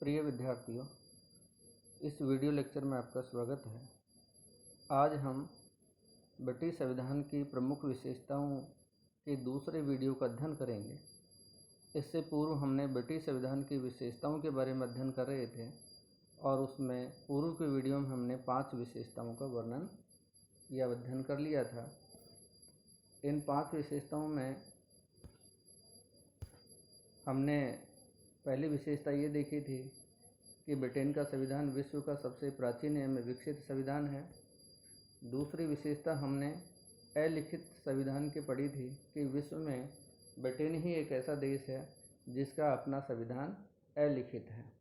प्रिय विद्यार्थियों, इस वीडियो लेक्चर में आपका स्वागत है। आज हम ब्रिटिश संविधान की प्रमुख विशेषताओं के दूसरे वीडियो का अध्ययन करेंगे। इससे पूर्व हमने ब्रिटिश संविधान की विशेषताओं के बारे में अध्ययन कर रहे थे और उसमें पूर्व के वीडियो में हमने 5 विशेषताओं का वर्णन या अध्ययन कर लिया था। इन 5 विशेषताओं में हमने पहली विशेषता ये देखी थी कि ब्रिटेन का संविधान विश्व का सबसे प्राचीन एवं विकसित संविधान है। दूसरी विशेषता हमने अलिखित संविधान की पढ़ी थी कि विश्व में ब्रिटेन ही एक ऐसा देश है जिसका अपना संविधान अलिखित है।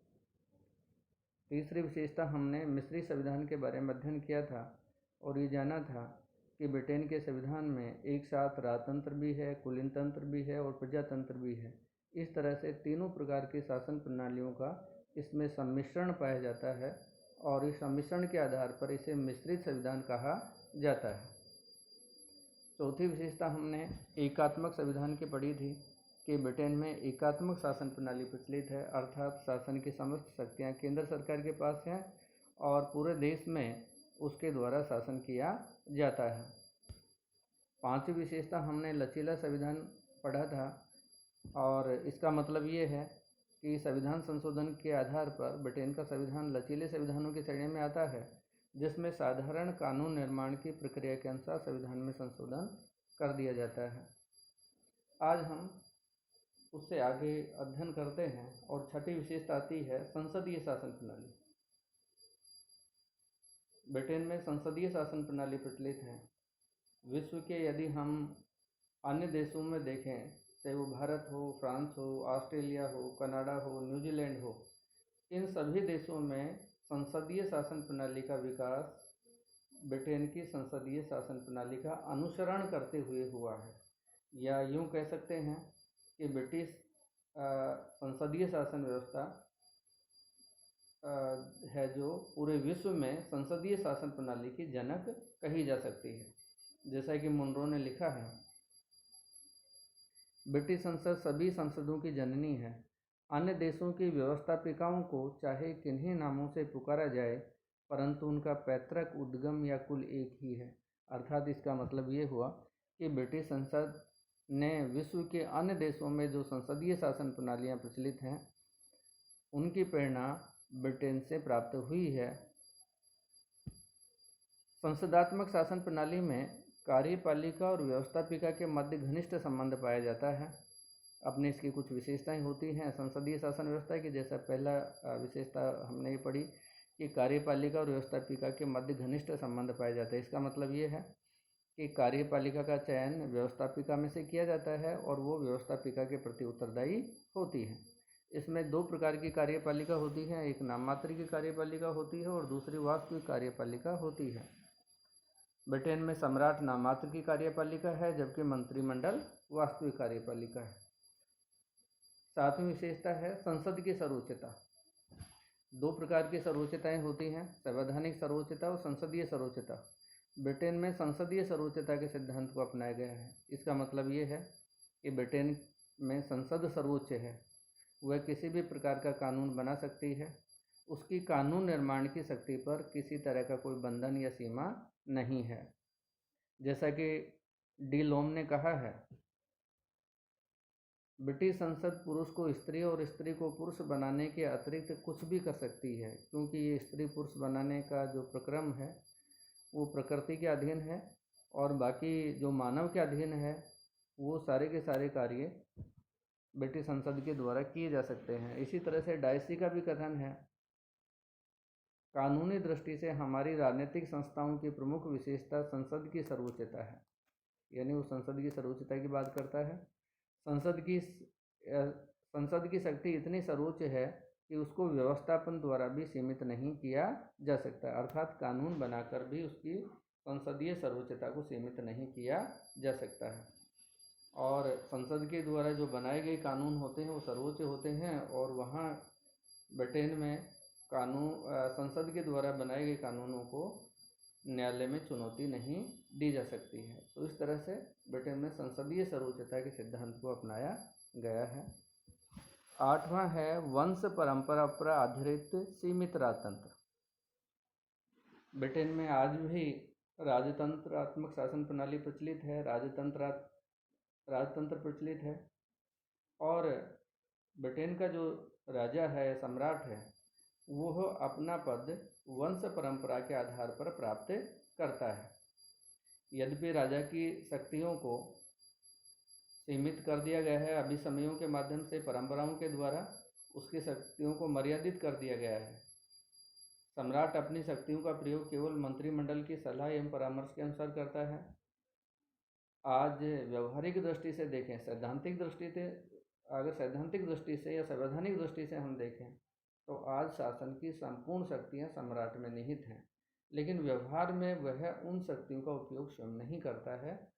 तीसरी विशेषता हमने मिस्री संविधान के बारे में अध्ययन किया था और ये जाना था कि ब्रिटेन के संविधान में एक साथ राजतंत्र भी है, कुलीन तंत्र भी है और प्रजातंत्र भी है। इस तरह से तीनों प्रकार की शासन प्रणालियों का इसमें सम्मिश्रण पाया जाता है और इस सम्मिश्रण के आधार पर इसे मिश्रित संविधान कहा जाता है। चौथी विशेषता हमने एकात्मक संविधान की पढ़ी थी कि ब्रिटेन में एकात्मक शासन प्रणाली प्रचलित है, अर्थात शासन की समस्त शक्तियाँ केंद्र सरकार के पास हैं और पूरे देश में उसके द्वारा शासन किया जाता है। पांचवी विशेषता हमने लचीला संविधान पढ़ा था और इसका मतलब ये है कि संविधान संशोधन के आधार पर ब्रिटेन का संविधान लचीले संविधानों की श्रेणी में आता है, जिसमें साधारण कानून निर्माण की प्रक्रिया के अनुसार संविधान में संशोधन कर दिया जाता है। आज हम उससे आगे अध्ययन करते हैं और छठी विशेषता आती है संसदीय शासन प्रणाली। ब्रिटेन में संसदीय शासन प्रणाली प्रचलित है। विश्व के यदि हम अन्य देशों में देखें, चाहे वो भारत हो, फ्रांस हो, ऑस्ट्रेलिया हो, कनाडा हो, न्यूजीलैंड हो, इन सभी देशों में संसदीय शासन प्रणाली का विकास ब्रिटेन की संसदीय शासन प्रणाली का अनुसरण करते हुए हुआ है, या यूँ कह सकते हैं कि ब्रिटिश संसदीय शासन व्यवस्था है जो पूरे विश्व में संसदीय शासन प्रणाली की जनक कही जा सकती है। जैसा कि मुनरो ने लिखा है, ब्रिटिश संसद सभी संसदों की जननी है। अन्य देशों की व्यवस्थापिकाओं को चाहे किन्हीं नामों से पुकारा जाए, परंतु उनका पैतृक उद्गम या कुल एक ही है। अर्थात इसका मतलब ये हुआ कि ब्रिटिश संसद ने विश्व के अन्य देशों में जो संसदीय शासन प्रणालियाँ प्रचलित हैं, उनकी प्रेरणा ब्रिटेन से प्राप्त हुई है। संसदात्मक शासन प्रणाली में कार्यपालिका और व्यवस्थापिका के मध्य घनिष्ठ संबंध पाया जाता है। अपनी इसकी कुछ विशेषताएं होती हैं संसदीय शासन व्यवस्था की। जैसा पहला विशेषता हमने ये पढ़ी कि कार्यपालिका और व्यवस्थापिका के मध्य घनिष्ठ संबंध पाया जाता है। इसका मतलब ये है कि कार्यपालिका का चयन व्यवस्थापिका में से किया जाता है और वो व्यवस्थापिका के प्रति उत्तरदायी होती है। इसमें 2 प्रकार की कार्यपालिका होती है, एक नाम मात्र की कार्यपालिका होती है और दूसरी वास्तविक कार्यपालिका होती है। ब्रिटेन में सम्राट नाम मात्र की कार्यपालिका है, जबकि मंत्रिमंडल वास्तविक कार्यपालिका है। 7वीं विशेषता है संसद की सर्वोच्चता। 2 प्रकार की सर्वोच्चताएं होती हैं, संवैधानिक सर्वोच्चता और संसदीय सर्वोच्चता। ब्रिटेन में संसदीय सर्वोच्चता के सिद्धांत को अपनाया गया है। इसका मतलब ये है कि ब्रिटेन में संसद सर्वोच्च है, वह किसी भी प्रकार का कानून बना सकती है। उसकी कानून निर्माण की शक्ति पर किसी तरह का कोई बंधन या सीमा नहीं है। जैसा कि डी लोम ने कहा है, ब्रिटिश संसद पुरुष को स्त्री और स्त्री को पुरुष बनाने के अतिरिक्त कुछ भी कर सकती है, क्योंकि ये स्त्री पुरुष बनाने का जो प्रक्रम है वो प्रकृति के अधीन है और बाकी जो मानव के अधीन है वो सारे के सारे कार्य ब्रिटिश संसद के द्वारा किए जा सकते हैं। इसी तरह से डायसी का भी कथन है, कानूनी दृष्टि से हमारी राजनीतिक संस्थाओं की प्रमुख विशेषता संसद की सर्वोच्चता है। यानी वो संसद की सर्वोच्चता की बात करता है। संसद की शक्ति इतनी सर्वोच्च है कि उसको व्यवस्थापन द्वारा भी सीमित नहीं किया जा सकता, अर्थात कानून बनाकर भी उसकी संसदीय सर्वोच्चता को सीमित नहीं किया जा सकता है। और संसद के द्वारा जो बनाए गए कानून होते हैं वो सर्वोच्च होते हैं और वहाँ ब्रिटेन में संसद के द्वारा बनाए गए कानूनों को न्यायालय में चुनौती नहीं दी जा सकती है। तो इस तरह से ब्रिटेन में संसदीय सर्वोच्चता के सिद्धांत को अपनाया गया है। 8वां है वंश परंपरा पर आधारित सीमित राजतंत्र। ब्रिटेन में आज भी राजतंत्रात्मक शासन प्रणाली प्रचलित है, राजतंत्र प्रचलित है, और ब्रिटेन का जो राजा है, सम्राट है, वह अपना पद वंश परंपरा के आधार पर प्राप्त करता है। यद्यपि राजा की शक्तियों को सीमित कर दिया गया है, अभिसमयों के माध्यम से परंपराओं के द्वारा उसकी शक्तियों को मर्यादित कर दिया गया है। सम्राट अपनी शक्तियों का प्रयोग केवल मंत्रिमंडल की सलाह एवं परामर्श के अनुसार करता है। आज व्यवहारिक दृष्टि से देखें, सैद्धांतिक दृष्टि से या संवैधानिक दृष्टि से हम देखें तो आज शासन की संपूर्ण शक्तियां सम्राट में निहित हैं, लेकिन व्यवहार में वह उन शक्तियों का उपयोग स्वयं नहीं करता है।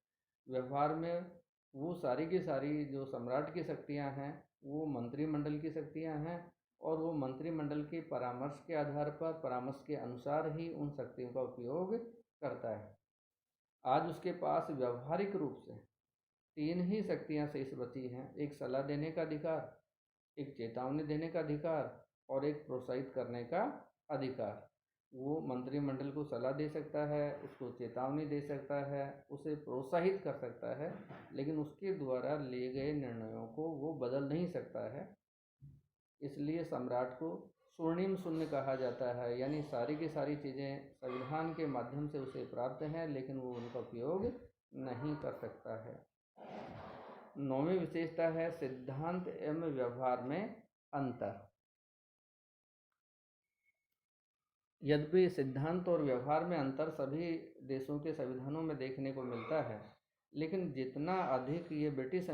व्यवहार में वो सारी की सारी जो सम्राट की शक्तियां हैं वो मंत्रिमंडल की शक्तियां हैं, और वो मंत्रिमंडल के परामर्श के आधार पर, परामर्श के अनुसार ही उन शक्तियों का उपयोग करता है। आज उसके पास व्यवहारिक रूप से 3 ही शक्तियां शेष बची हैं, एक सलाह देने का अधिकार, एक चेतावनी देने का अधिकार और एक प्रोत्साहित करने का अधिकार। वो मंत्रिमंडल को सलाह दे सकता है, उसको चेतावनी दे सकता है, उसे प्रोत्साहित कर सकता है, लेकिन उसके द्वारा लिए गए निर्णयों को वो बदल नहीं सकता है। इसलिए सम्राट को स्वर्णिम शून्य कहा जाता है, यानी सारी की सारी चीज़ें संविधान के माध्यम से उसे प्राप्त हैं, लेकिन वो उनका उपयोग नहीं कर सकता है। 9वीं विशेषता है सिद्धांत एवं व्यवहार में अंतर। यद्यपि सिद्धांत और व्यवहार में अंतर सभी देशों के संविधानों में देखने को मिलता है, लेकिन जितना अधिक ये ब्रिटिश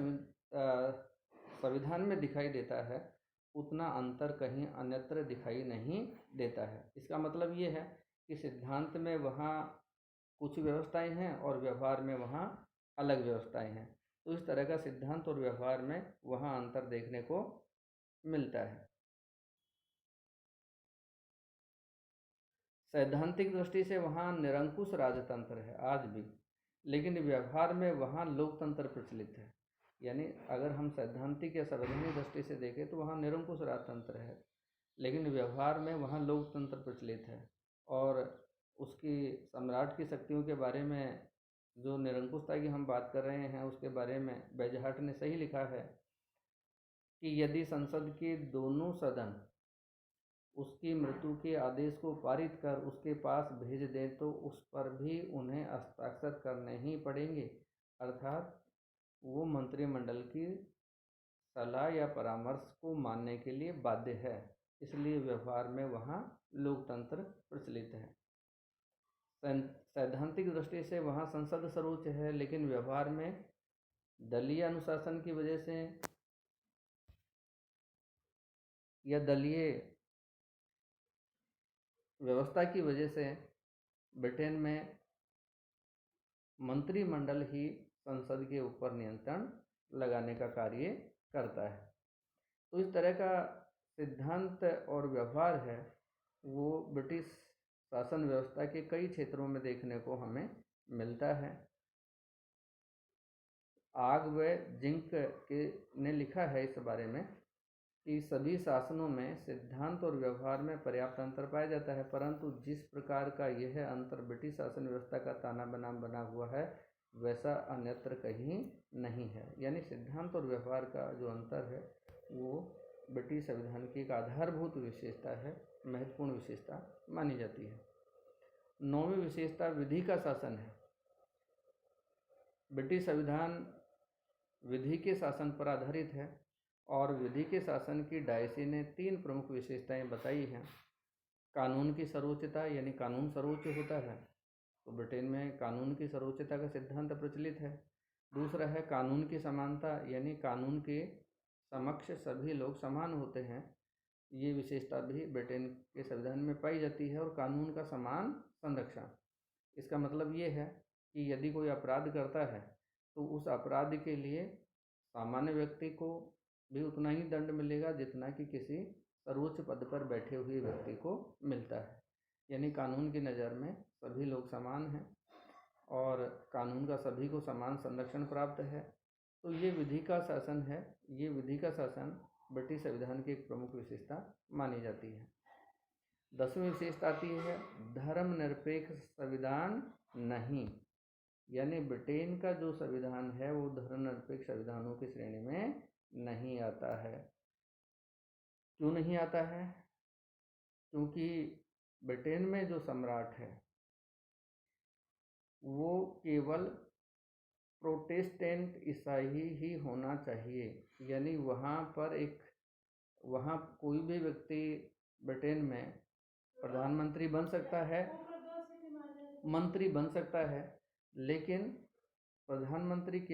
संविधान में दिखाई देता है उतना अंतर कहीं अन्यत्र दिखाई नहीं देता है। इसका मतलब ये है कि सिद्धांत में वहाँ कुछ व्यवस्थाएं हैं और व्यवहार में वहाँ अलग व्यवस्थाएं हैं। तो इस तरह का सिद्धांत और व्यवहार में वहाँ अंतर देखने को मिलता है। सैद्धांतिक दृष्टि से वहाँ निरंकुश राजतंत्र है आज भी, लेकिन व्यवहार में वहाँ लोकतंत्र प्रचलित है। यानी अगर हम सैद्धांतिक या संवैधानिक दृष्टि से देखें तो वहाँ निरंकुश राजतंत्र है, लेकिन व्यवहार में वहाँ लोकतंत्र प्रचलित है। और उसकी सम्राट की शक्तियों के बारे में जो निरंकुशता की हम बात कर रहे हैं उसके बारे में बैजहाट ने सही लिखा है कि यदि संसद के दोनों सदन उसकी मृत्यु के आदेश को पारित कर उसके पास भेज दें तो उस पर भी उन्हें हस्ताक्षर करने ही पड़ेंगे, अर्थात वो मंत्रिमंडल की सलाह या परामर्श को मानने के लिए बाध्य है। इसलिए व्यवहार में वहाँ लोकतंत्र प्रचलित है। सैद्धांतिक दृष्टि से वहाँ संसद सर्वोच्च है, लेकिन व्यवहार में दलीय अनुशासन की वजह से या दलीय व्यवस्था की वजह से ब्रिटेन में मंत्रिमंडल ही संसद के ऊपर नियंत्रण लगाने का कार्य करता है। तो इस तरह का सिद्धांत और व्यवहार है वो ब्रिटिश शासन व्यवस्था के कई क्षेत्रों में देखने को हमें मिलता है। आग व जिंक के ने लिखा है इस बारे में कि सभी शासनों में सिद्धांत और व्यवहार में पर्याप्त अंतर पाया जाता है, परंतु जिस प्रकार का यह अंतर ब्रिटिश शासन व्यवस्था का ताना बनाम बना हुआ है वैसा अन्यत्र कहीं नहीं है। यानी सिद्धांत और व्यवहार का जो अंतर है वो ब्रिटिश संविधान की एक आधारभूत विशेषता है, महत्वपूर्ण विशेषता मानी जाती है। 9वीं विशेषता विधि का शासन है। ब्रिटिश संविधान विधि के शासन पर आधारित है और विधि के शासन की डायसी ने 3 प्रमुख विशेषताएं बताई हैं। कानून की सर्वोच्चता, यानी कानून सर्वोच्च होता है, तो ब्रिटेन में कानून की सर्वोच्चता का सिद्धांत प्रचलित है। दूसरा है कानून की समानता, यानी कानून के समक्ष सभी लोग समान होते हैं। ये विशेषता भी ब्रिटेन के संविधान में पाई जाती है। और कानून का समान संरक्षण, इसका मतलब ये है कि यदि कोई अपराध करता है तो उस अपराध के लिए सामान्य व्यक्ति को भी उतना ही दंड मिलेगा जितना कि किसी सर्वोच्च पद पर बैठे हुए व्यक्ति को मिलता है। यानी कानून की नज़र में सभी लोग समान हैं और कानून का सभी को समान संरक्षण प्राप्त है। तो ये विधि का शासन है। ये विधि का शासन ब्रिटिश संविधान की एक प्रमुख विशेषता मानी जाती है। 10वीं विशेषता आती है धर्मनिरपेक्ष संविधान नहीं, यानी ब्रिटेन का जो संविधान है वो धर्मनिरपेक्ष संविधानों की श्रेणी में नहीं आता है। क्यों नहीं आता है? क्योंकि ब्रिटेन में जो सम्राट है वो केवल प्रोटेस्टेंट ईसाई ही होना चाहिए, यानी वहाँ कोई भी व्यक्ति ब्रिटेन में प्रधानमंत्री बन सकता है, मंत्री बन सकता है, लेकिन प्रधानमंत्री सम्राट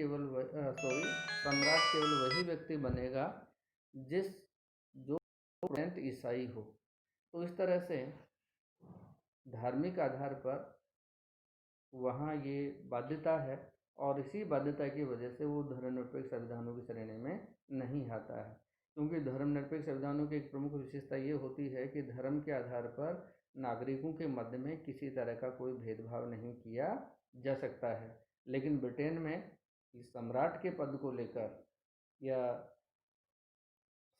केवल वही व्यक्ति बनेगा जो प्रोटेस्टेंट ईसाई हो। तो इस तरह से धार्मिक आधार पर वहाँ ये बाध्यता है और इसी बाध्यता की वजह से वो धर्मनिरपेक्ष संविधानों की श्रेणी में नहीं आता है। क्योंकि धर्मनिरपेक्ष संविधानों की एक प्रमुख विशेषता ये होती है कि धर्म के आधार पर नागरिकों के मध्य में किसी तरह का कोई भेदभाव नहीं किया जा सकता है। लेकिन ब्रिटेन में सम्राट के पद को लेकर या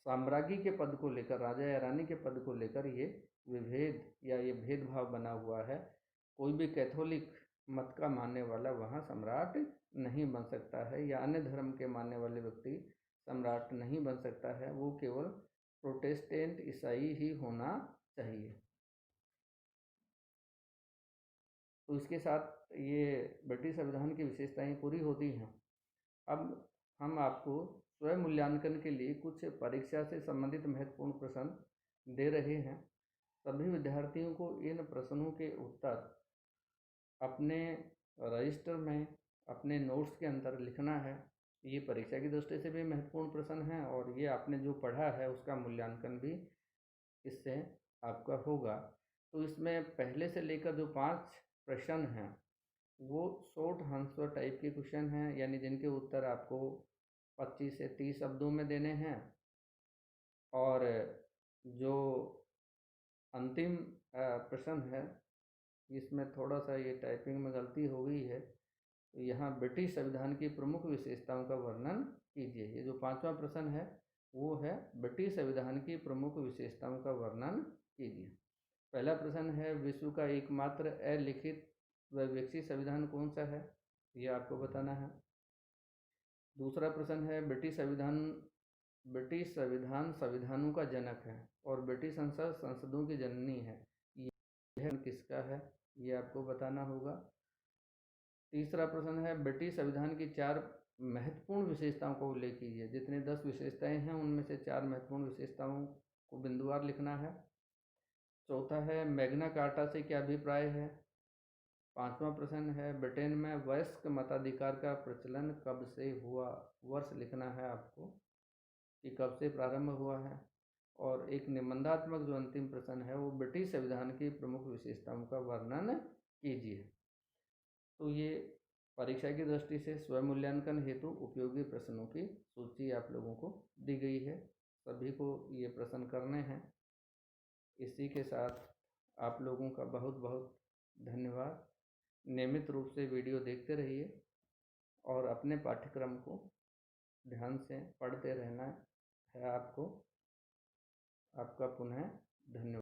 साम्राज्ञी के पद को लेकर, राजा या रानी के पद को लेकर ये विभेद या ये भेदभाव बना हुआ है। कोई भी कैथोलिक मत का मानने वाला वहाँ सम्राट नहीं बन सकता है या अन्य धर्म के मानने वाले व्यक्ति सम्राट नहीं बन सकता है, वो केवल प्रोटेस्टेंट ईसाई ही होना चाहिए। तो इसके साथ ये ब्रिटिश संविधान की विशेषताएं पूरी होती हैं। अब हम आपको स्वयं मूल्यांकन के लिए कुछ परीक्षा से संबंधित महत्वपूर्ण प्रश्न दे रहे हैं। सभी विद्यार्थियों को इन प्रश्नों के उत्तर अपने रजिस्टर में अपने नोट्स के अंदर लिखना है। ये परीक्षा की दृष्टि से भी महत्वपूर्ण प्रश्न हैं और ये आपने जो पढ़ा है उसका मूल्यांकन भी इससे आपका होगा। तो इसमें पहले से लेकर जो 5 प्रश्न हैं वो शॉर्ट आंसर टाइप के क्वेश्चन हैं, यानी जिनके उत्तर आपको 25 से 30 शब्दों में देने हैं। और जो अंतिम प्रश्न है इसमें थोड़ा सा ये टाइपिंग में गलती हो गई है। तो यहाँ ब्रिटिश संविधान की प्रमुख विशेषताओं का वर्णन कीजिए। ये जो 5वां प्रश्न है वो है ब्रिटिश संविधान की प्रमुख विशेषताओं का वर्णन कीजिए। पहला प्रश्न है विश्व का एकमात्र अलिखित व विकसित संविधान कौन सा है, ये आपको बताना है। दूसरा प्रश्न है ब्रिटिश संविधान संविधानों का जनक है और ब्रिटिश संसद संसदों की जननी है, यह किसका है, ये आपको बताना होगा। तीसरा प्रश्न है ब्रिटिश संविधान की 4 महत्वपूर्ण विशेषताओं को उल्लेख कीजिए। जितने 10 विशेषताएं हैं उनमें से 4 महत्वपूर्ण विशेषताओं को बिंदुवार लिखना है। चौथा है मैग्ना कार्टा से क्या अभिप्राय है। 5वां प्रश्न है ब्रिटेन में वयस्क मताधिकार का प्रचलन कब से हुआ, वर्ष लिखना है आपको कि कब से प्रारंभ हुआ है। और एक निबंधात्मक जो अंतिम प्रश्न है वो ब्रिटिश संविधान की प्रमुख विशेषताओं का वर्णन कीजिए। तो ये परीक्षा की दृष्टि से स्वयं मूल्यांकन हेतु उपयोगी प्रश्नों की सूची आप लोगों को दी गई है। सभी को ये प्रश्न करने हैं। इसी के साथ आप लोगों का बहुत बहुत धन्यवाद। नियमित रूप से वीडियो देखते रहिए और अपने पाठ्यक्रम को ध्यान से पढ़ते रहना है आपको। आपका पुनः धन्यवाद।